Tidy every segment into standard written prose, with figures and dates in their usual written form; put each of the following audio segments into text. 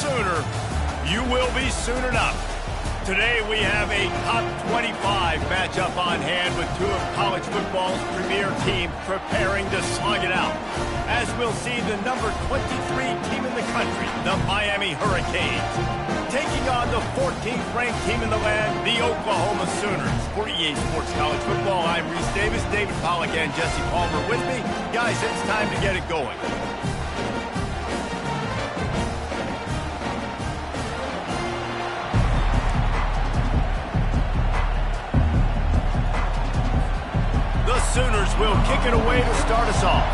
Sooner, you will be soon enough. Today we have a top 25 matchup on hand with two of college football's premier teams preparing to slug it out. As we'll see the number 23 team in the country, the Miami Hurricanes, taking on the 14th ranked team in the land, the Oklahoma Sooners. For EA Sports College Football, I'm Reese Davis, David Pollack and Jesse Palmer with me. Guys, it's time to get it going. The Sooners will kick it away to start us off.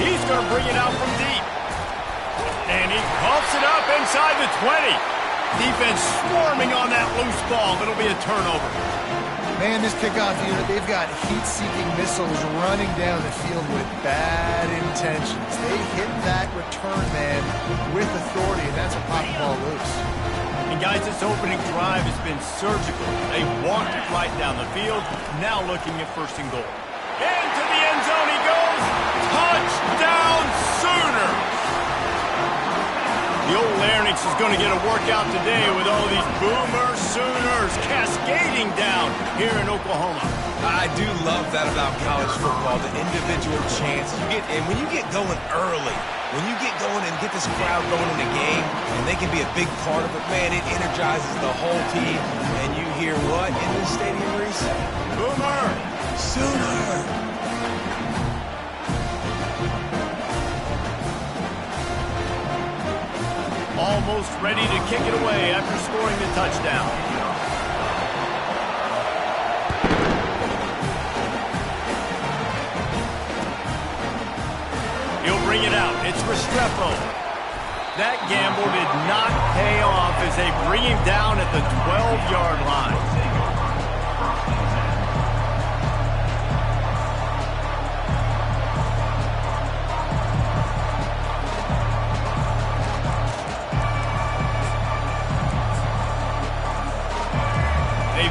He's going to bring it out from deep. And he pumps it up inside the 20. Defense swarming on that loose ball. It'll be a turnover. Man, this kickoff unit, they've got heat-seeking missiles running down the field with bad intentions. They hit that return man with authority, and that's a pop ball loose. And guys, this opening drive has been surgical. They walked it right down the field, now looking at first and goal. Into the end zone he goes. Touchdown Sooners! The old Larynx is going to get a workout today with all these Boomer Sooners cascading down here in Oklahoma. I do love that about college football, the individual chance you get. And when you get going early, when you get going and get this crowd going in the game, and they can be a big part of it, man, it energizes the whole team. And you hear what in this stadium, Reese? Boomer! Sooner! Almost ready to kick it away after scoring the touchdown. He'll bring it out. It's Restrepo. That gamble did not pay off as they bring him down at the 12-yard line.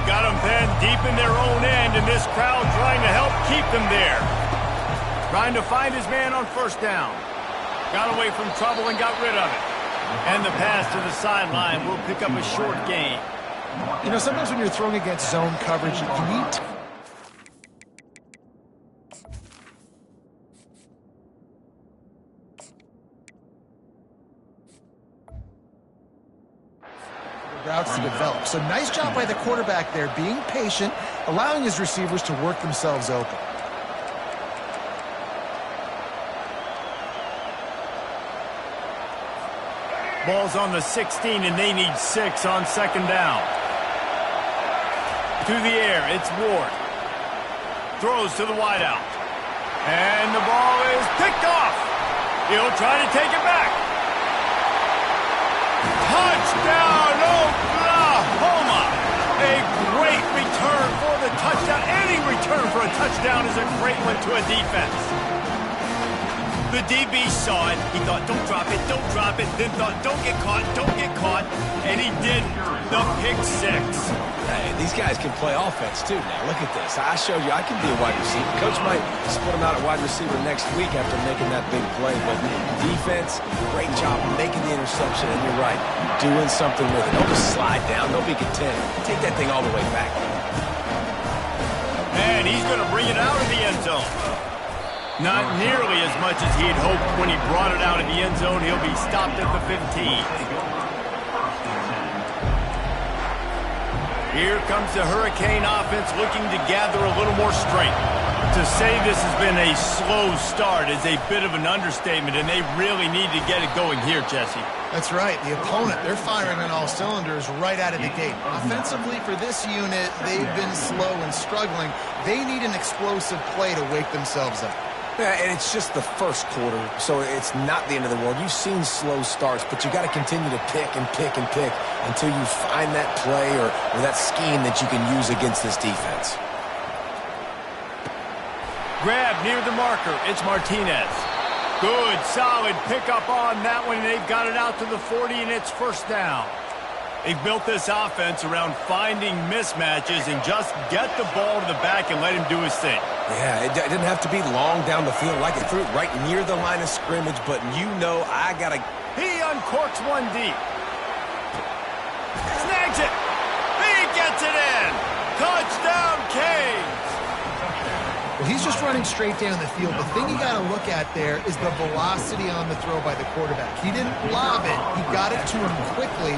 Got them pinned deep in their own end, and this crowd trying to help keep them there. Trying to find his man on first down. Got away from trouble and got rid of it. And the pass to the sideline will pick up a short gain. You know, sometimes when you're throwing against zone coverage, you need to... routes to develop. So nice job by the quarterback there, being patient, allowing his receivers to work themselves open. Ball's on the 16, and they need 6 on second down. To the air, it's Ward. Throws to the wideout. And the ball is picked off. He'll try to take it back. Touchdown, Oklahoma! A great return for the touchdown. Any return for a touchdown is a great one to a defense. The DB saw it. He thought, don't drop it, don't drop it. Then thought, don't get caught. And he did the pick 6. Hey, these guys can play offense, too. Now, look at this. I showed you I can be a wide receiver. Coach might split him out at wide receiver next week after making that big play. But defense, great job making the interception. And you're right, doing something with it. Don't just slide down. Don't be content. Take that thing all the way back. And he's going to bring it out of the end zone. Not nearly as much as he had hoped when he brought it out of the end zone. He'll be stopped at the 15. Here comes the Hurricane offense looking to gather a little more strength. To say this has been a slow start is a bit of an understatement, and they really need to get it going here, Jesse. That's right. The opponent, they're firing on all cylinders right out of the gate. Offensively, for this unit, they've been slow and struggling. They need an explosive play to wake themselves up. Yeah, and it's just the first quarter, so it's not the end of the world. You've seen slow starts, but you got to continue to pick and pick and pick until you find that play or that scheme that you can use against this defense. Grab near the marker. It's Martinez. Good, solid pickup on that one. They've got it out to the 40, and it's first down. They've built this offense around finding mismatches and just get the ball to the back and let him do his thing. Yeah, it didn't have to be long down the field. Like it threw it right near the line of scrimmage, but you know I got to... He uncorks one deep. Snags it. He gets it in. Touchdown, Canes. Well, he's just running straight down the field. The thing you got to look at there is the velocity on the throw by the quarterback. He didn't lob it. He got it to him quickly,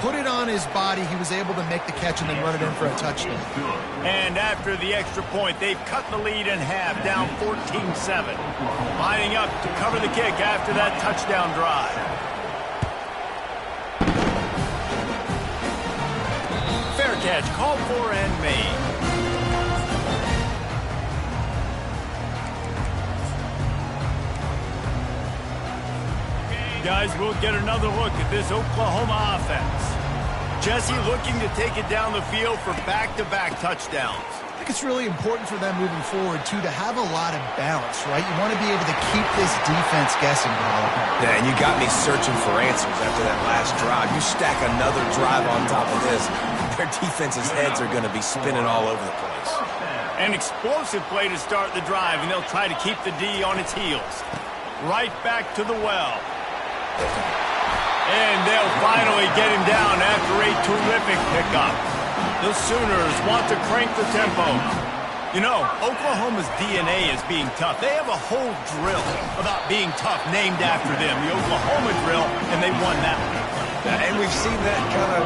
put it on his body. He was able to make the catch and then run it in for a touchdown. And after the extra point, they've cut the lead in half, down 14-7. Lining up to cover the kick after that touchdown drive. Fair catch, called for and made. Guys, we'll get another look at this Oklahoma offense. Jesse looking to take it down the field for back-to-back touchdowns. I think it's really important for them moving forward, too, to have a lot of balance, right? You want to be able to keep this defense guessing. Yeah, and you got me searching for answers after that last drive. You stack another drive on top of this, their defense's heads are going to be spinning all over the place. An explosive play to start the drive, and they'll try to keep the D on its heels. Right back to the well. And they'll finally get him down after a terrific pickup. The Sooners want to crank the tempo. You know, Oklahoma's DNA is being tough. They have a whole drill about being tough named after them, the Oklahoma drill, and they won that one. And we've seen that kind of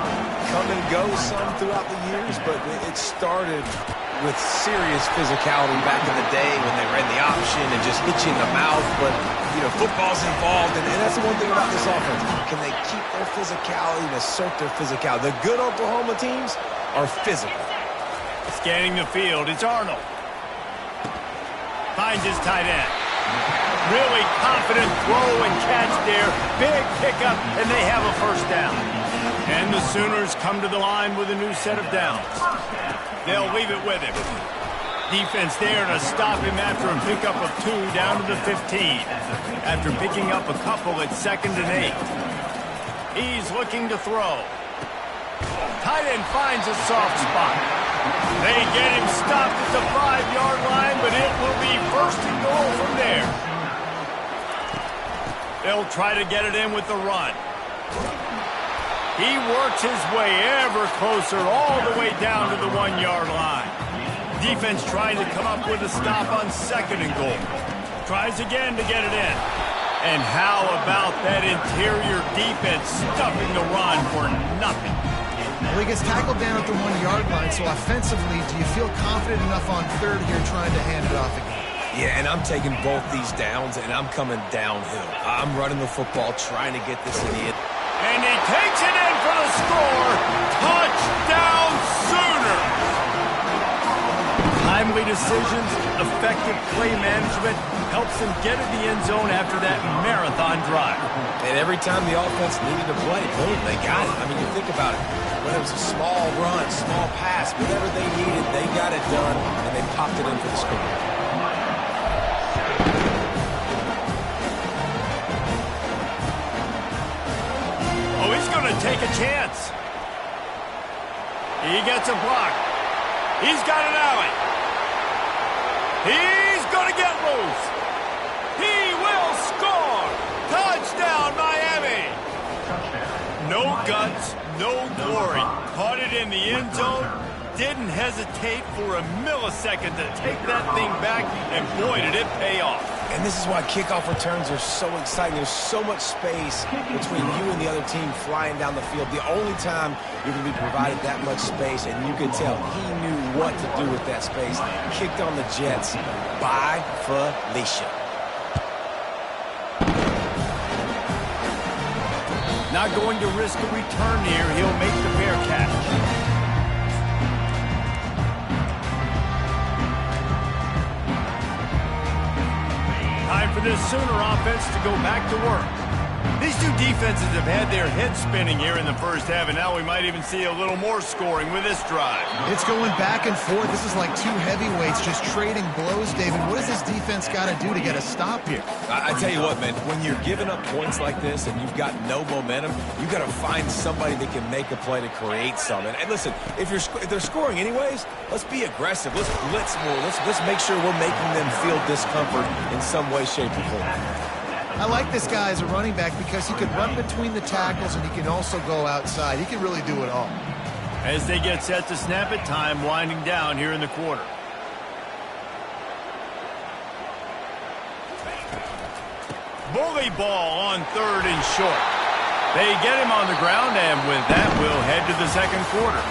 come and go some throughout the years, but it started with serious physicality back in the day when they ran the option and just hit you in the mouth. But, you know, football's involved, and that's the one thing about this offense. Can they keep their physicality and assert their physicality? The good Oklahoma teams are physical. Scanning the field, it's Arnold. Finds his tight end. Really confident throw and catch there. Big pickup, and they have a first down. And the Sooners come to the line with a new set of downs. They'll leave it with him. Defense there to stop him after a pickup of 2 down to the 15. After picking up a couple at 2nd and 8. He's looking to throw. Tight end finds a soft spot. They get him stopped at the 5-yard line, but it will be 1st and goal from there. They'll try to get it in with the run. He works his way ever closer all the way down to the 1-yard line. Defense trying to come up with a stop on 2nd and goal. Tries again to get it in. And how about that interior defense stuffing the run for nothing? Well, he gets tackled down at the 1-yard line, so offensively, do you feel confident enough on 3rd here trying to hand it off again? Yeah, and I'm taking both these downs, and I'm coming downhill. I'm running the football, trying to get this in the end. And he takes it in for the score. Touchdown, Sooners! Timely decisions, effective play management helps them get in the end zone after that marathon drive. And every time the offense needed to play, boom, they got it. I mean, you think about it. Whether it was a small run, small pass, whatever they needed, they got it done, and they popped it in for the score. Oh, he's going to take a chance. He gets a block. He's got an alley. He's going to get loose. He will score. Touchdown, Miami. No guts, no glory. Caught it in the end zone. Didn't hesitate for a millisecond to take that thing back, and boy, did it pay off. And this is why kickoff returns are so exciting. There's so much space between you and the other team flying down the field. The only time you're going to be provided that much space, and you can tell he knew what to do with that space. Kicked on the Jets by Felicia. Not going to risk a return here. He'll make the fair catch. Time for this Sooner offense to go back to work. These two defenses have had their heads spinning here in the first half, and now we might even see a little more scoring with this drive. It's going back and forth. This is like two heavyweights just trading blows, David. What does this defense got to do to get a stop here? I tell you what, man, when you're giving up points like this and you've got no momentum, you got to find somebody that can make a play to create something. And listen, if they're scoring anyways, let's be aggressive. Let's blitz more. Let's make sure we're making them feel discomfort in some way, shape, or form. I like this guy as a running back because he can run between the tackles and he can also go outside. He can really do it all. As they get set to snap it, time winding down here in the quarter. Bully ball on 3rd and short. They get him on the ground, and with that, we'll head to the second quarter.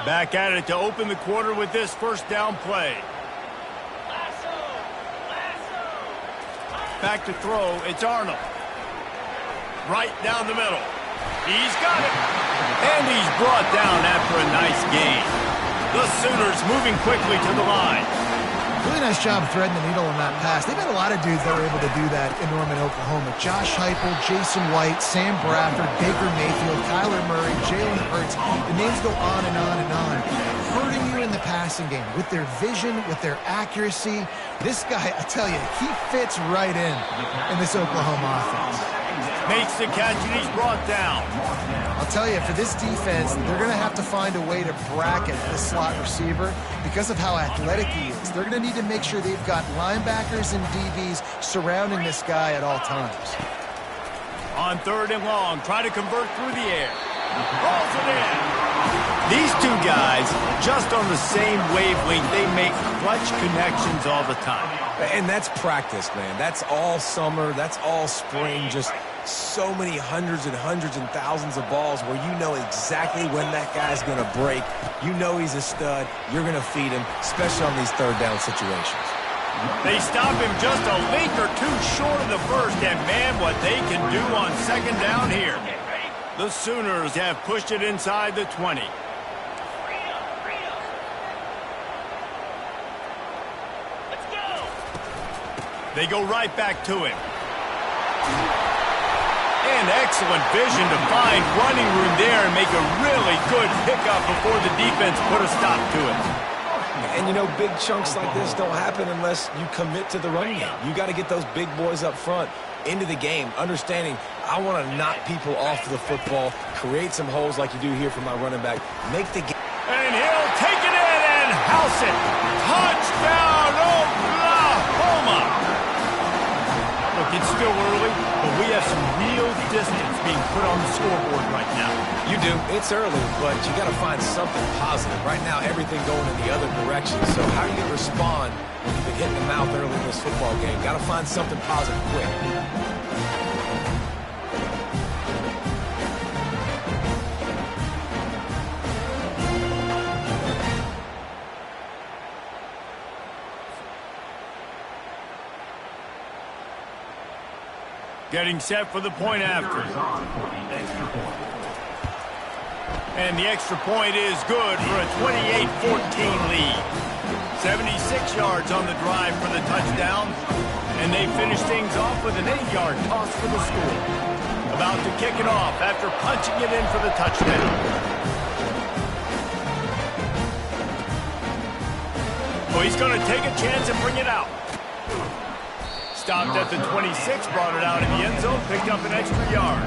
Back at it to open the quarter with this first down play. Back to throw, it's Arnold. Right down the middle. He's got it. And he's brought down after a nice gain. The Sooners moving quickly to the line. Really nice job threading the needle on that pass. They've had a lot of dudes that were able to do that in Norman, Oklahoma. Josh Heupel, Jason White, Sam Bradford, Baker Mayfield, Kyler Murray, Jalen Hurts. The names go on and on and on. Hurting you in the passing game with their vision, with their accuracy. This guy, I tell you, he fits right in this Oklahoma offense. Makes the catch and he's brought down. I'll tell you, for this defense, they're going to have to find a way to bracket the slot receiver because of how athletic he is. They're going to need to make sure they've got linebackers and DBs surrounding this guy at all times. On 3rd and long, try to convert through the air. Rolls it in. These two guys, just on the same wavelength, they make clutch connections all the time. And that's practice, man. That's all summer. That's all spring. Just so many hundreds and thousands of balls where you know exactly when that guy's going to break. You know he's a stud. You're going to feed him, especially on these 3rd down situations. They stop him just a link or two short of the first, and man, what they can do on 2nd down here. The Sooners have pushed it inside the 20. They go right back to him. And excellent vision to find running room there and make a really good pickup before the defense put a stop to it. And, you know, big chunks like this don't happen unless you commit to the run game. You got to get those big boys up front into the game, understanding I want to knock people off the football, create some holes like you do here for my running back, make the game. And he'll take it in and house it. Touchdown, Oklahoma! Look, it's still early, but we have some real distance being put on the scoreboard right now. You do. It's early, but you got to find something positive. Right now, everything going in the other direction. So how are you going to respond when you've been hitting the mouth early in this football game? Got to find something positive quick. Getting set for the point after. And the extra point is good for a 28-14 lead. 76 yards on the drive for the touchdown. And they finish things off with an 8-yard toss for the score. About to kick it off after punching it in for the touchdown. Oh, he's going to take a chance and bring it out. Stopped at the 26, brought it out in the end zone, picked up an extra yard.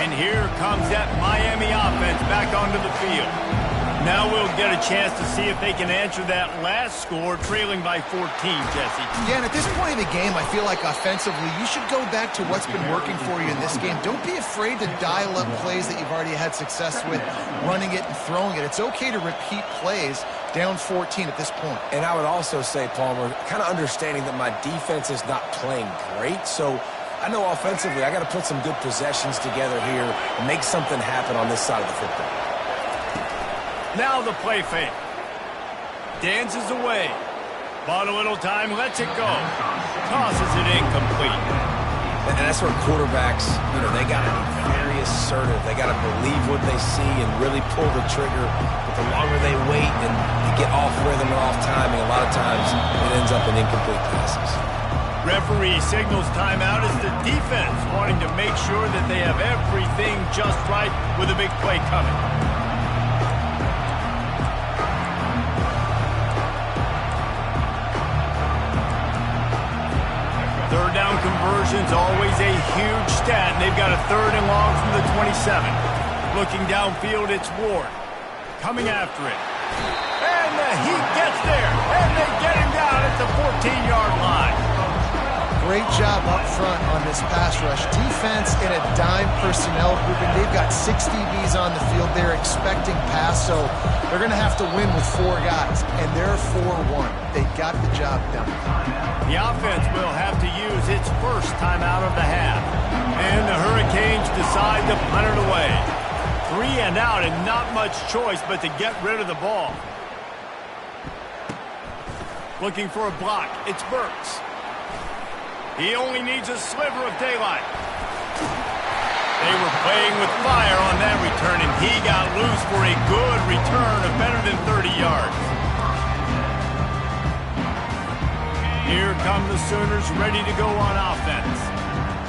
And here comes that Miami offense back onto the field. Now we'll get a chance to see if they can answer that last score, trailing by 14, Jesse. Yeah, and at this point in the game, I feel like offensively, you should go back to what's been working for you in this game. Don't be afraid to dial up plays that you've already had success with, running it and throwing it. It's okay to repeat plays down 14 at this point. And I would also say, Palmer, kind of understanding that my defense is not playing great, so I know offensively I got to put some good possessions together here and make something happen on this side of the football. Now the play fake. Dances away. Bought a little time, lets it go. Tosses it incomplete. And that's where quarterbacks, they got to be very assertive. They got to believe what they see and really pull the trigger. But the longer they wait and they get off rhythm or off timing, a lot of times it ends up in incomplete passes. Referee signals timeout as the defense wanting to make sure that they have everything just right with a big play coming. Third down conversion's always a huge stat, and they've got a 3rd and long from the 27. Looking downfield, it's Ward. Coming after it. And he gets there, and they get him down at the 14-yard line. Great job up front on this pass rush. Defense in a dime personnel grouping. They've got 6 DBs on the field. They're expecting pass, so they're going to have to win with 4 guys, and they're 4-1. They got the job done. The offense will have to use its first timeout of the half. And the Hurricanes decide to punt it away. 3 and out and not much choice but to get rid of the ball. Looking for a block. It's Burks. He only needs a sliver of daylight. They were playing with fire on that return, and he got loose for a good return of better than 30 yards. Here come the Sooners ready to go on offense.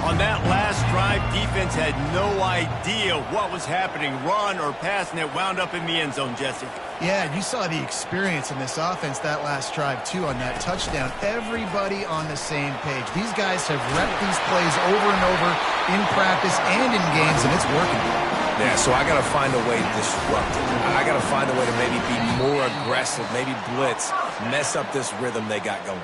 On that last drive, defense had no idea what was happening, run or pass, and it wound up in the end zone, Jesse. Yeah, you saw the experience in this offense that last drive, too, on that touchdown. Everybody on the same page. These guys have repped these plays over and over in practice and in games, and it's working. Yeah, so I got to find a way to disrupt it. I got to find a way to maybe be more aggressive, maybe blitz, mess up this rhythm they got going.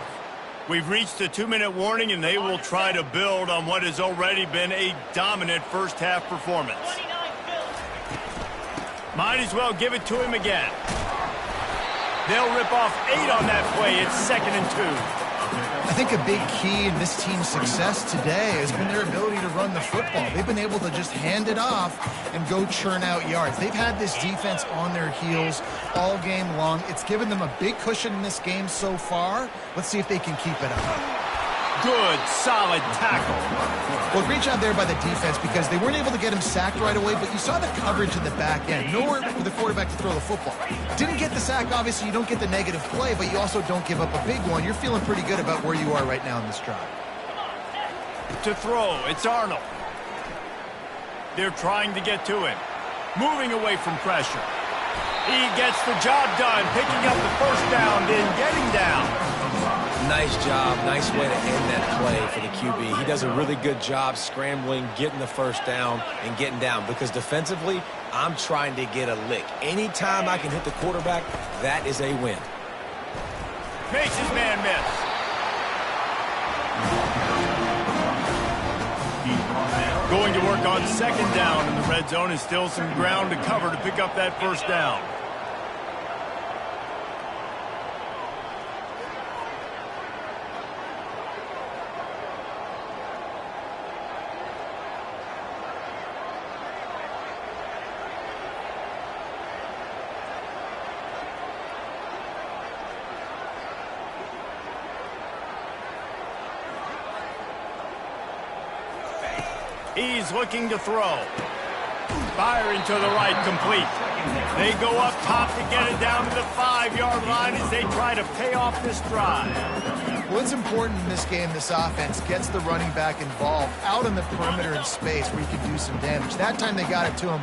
We've reached a 2-minute warning, and they will try to build on what has already been a dominant first-half performance. Might as well give it to him again. They'll rip off 8 on that play. It's 2nd and 2. I think a big key in this team's success today has been their ability to run the football. They've been able to just hand it off and go churn out yards. They've had this defense on their heels all game long. It's given them a big cushion in this game so far. Let's see if they can keep it up. Good, solid tackle. Well, great job there by the defense because they weren't able to get him sacked right away, but you saw the coverage in the back end. Nowhere for the quarterback to throw the football. Didn't get the sack, obviously you don't get the negative play, but you also don't give up a big one. You're feeling pretty good about where you are right now in this drive. To throw, it's Arnold. They're trying to get to him. Moving away from pressure. He gets the job done, picking up the first down, then getting down. Nice job. Nice way to end that play for the QB. He does a really good job scrambling, getting the first down, and getting down. Because defensively, I'm trying to get a lick. Anytime I can hit the quarterback, that is a win. Makes his man miss. Going to work on 2nd down in the red zone, and still some ground to cover to pick up that first down. He's looking to throw. Firing to the right, complete. They go up top to get it down to the 5-yard line as they try to pay off this drive. Well, it's important in this game, this offense gets the running back involved out in the perimeter in space where he can do some damage. That time they got it to him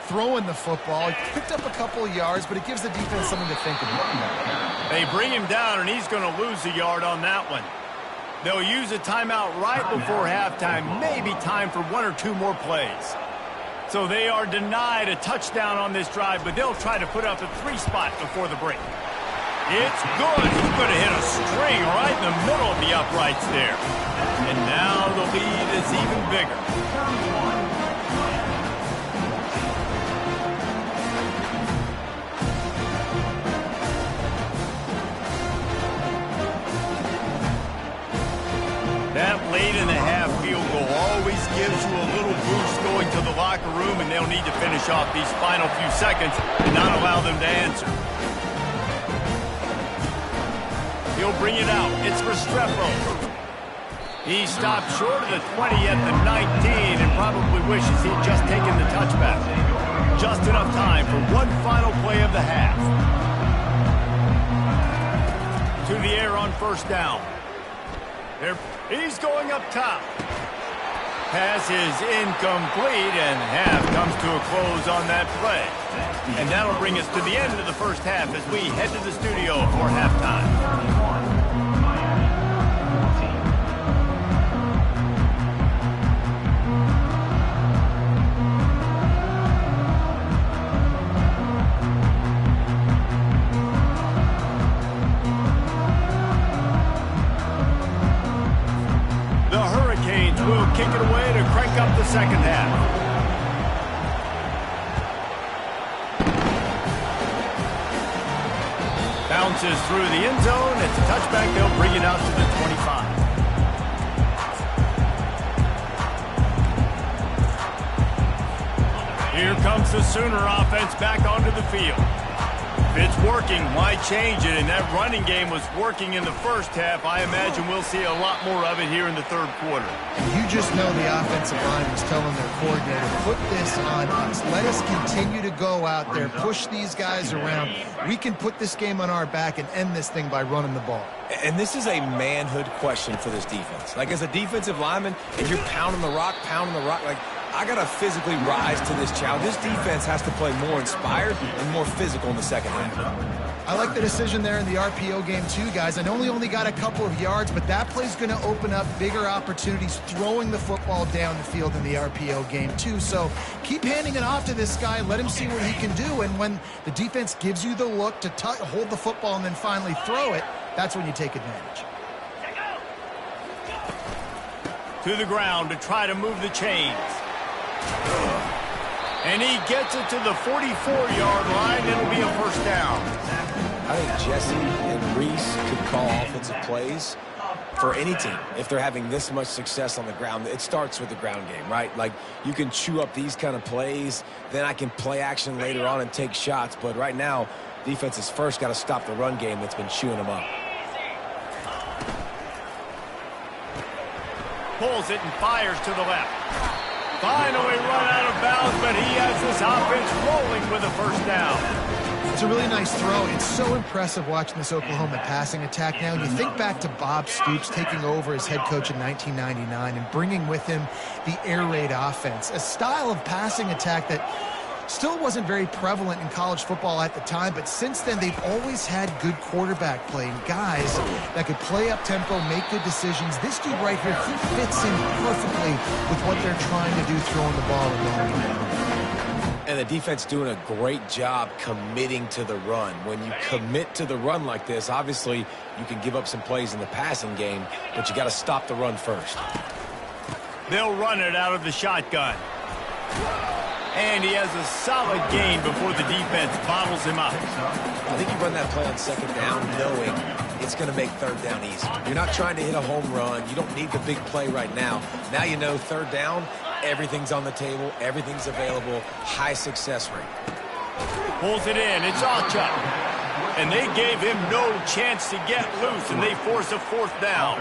throwing the football. He picked up a couple of yards, but it gives the defense something to think about. They bring him down, and he's going to lose a yard on that one. They'll use a timeout right before halftime, maybe time for 1 or 2 more plays. So they are denied a touchdown on this drive, but they'll try to put up a 3 spot before the break. It's good. He's going to hit a string right in the middle of the uprights there. And now the lead is even bigger. That late-in-the-half field goal always gives you a little boost going to the locker room, and they'll need to finish off these final few seconds and not allow them to answer. He'll bring it out. It's Restrepo. He stopped short of the 20 at the 19 and probably wishes he'd just taken the touchback. Just enough time for one final play of the half. To the air on first down. There, he's going up top. Pass is incomplete, and half comes to a close on that play. And that'll bring us to the end of the first half as we head to the studio for halftime. Will kick it away to crank up the second half. Bounces through the end zone. It's a touchback. They'll bring it out to the 25. Here comes the Sooner offense back onto the field. If it's working, why change it? And that running game was working in the first half. I imagine we'll see a lot more of it here in the third quarter. You just know the offensive line was telling their coordinator, put this on us. Let us continue to go out there, push these guys around. We can put this game on our back and end this thing by running the ball. And this is a manhood question for this defense. Like, as a defensive lineman, if you're pounding the rock, like, I got to physically rise to this challenge. This defense has to play more inspired and more physical in the second half. I like the decision there in the RPO game too, guys. I know he only got a couple of yards, but that play's going to open up bigger opportunities throwing the football down the field in the RPO game too. So keep handing it off to this guy. Let him see what he can do. And when the defense gives you the look to hold the football and then finally throw it, that's when you take advantage. To the ground to try to move the chains. And he gets it to the 44-yard line. It'll be a first down. I think Jesse and Reese could call offensive plays for any team if they're having this much success on the ground. It starts with the ground game, right? Like, you can chew up these kind of plays, then I can play action later on and take shots. But right now, defense has first got to stop the run game that's been chewing them up. Pulls it and fires to the left. Finally run out of bounds, but he has this offense rolling with a first down. It's a really nice throw. It's so impressive watching this Oklahoma passing attack now. You think back to Bob Stoops taking over as head coach in 1999 and bringing with him the air raid offense, a style of passing attack that still wasn't very prevalent in college football at the time, but since then they've always had good quarterback play and guys that could play up tempo, make good decisions. This dude right here, he fits in perfectly with what they're trying to do, throwing the ball and going around. And the defense doing a great job committing to the run. When you commit to the run like this, obviously you can give up some plays in the passing game, but you got to stop the run first. They'll run it out of the shotgun. And he has a solid gain before the defense bottles him up. I think you run that play on second down knowing it's going to make third down easy. You're not trying to hit a home run. You don't need the big play right now. Now you know third down, everything's on the table, everything's available, high success rate. Pulls it in, it's Alchuk. And they gave him no chance to get loose, and they force a fourth down.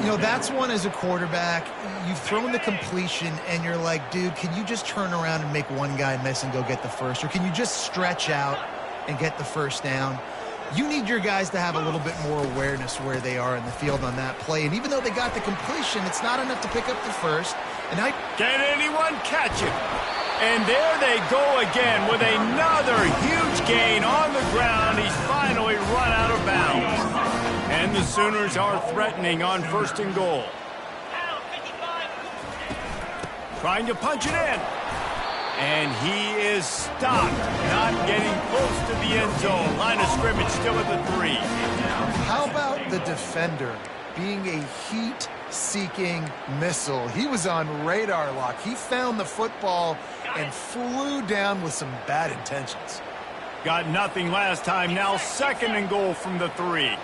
You know, that's one as a quarterback. You've thrown the completion, and you're like, dude, can you just turn around and make one guy miss and go get the first? Or can you just stretch out and get the first down? You need your guys to have a little bit more awareness where they are in the field on that play. And even though they got the completion, it's not enough to pick up the first. And can anyone catch him? And there they go again with another huge gain on the ground. He's finally run out of bounds. And the Sooners are threatening on first and goal. Trying to punch it in. And he is stopped, not getting close to the end zone. Line of scrimmage still at the 3. How about the defender being a heat-seeking missile? He was on radar lock. He found the football and flew down with some bad intentions. Got nothing last time. Now second and goal from the 3.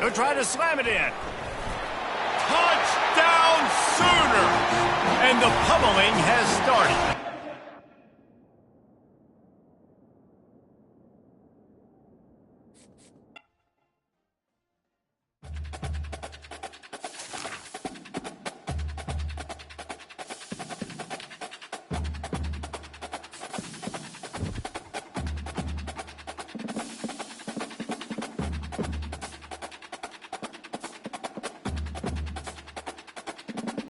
He'll try to slam it in. Touchdown Sooners! And the pummeling has started.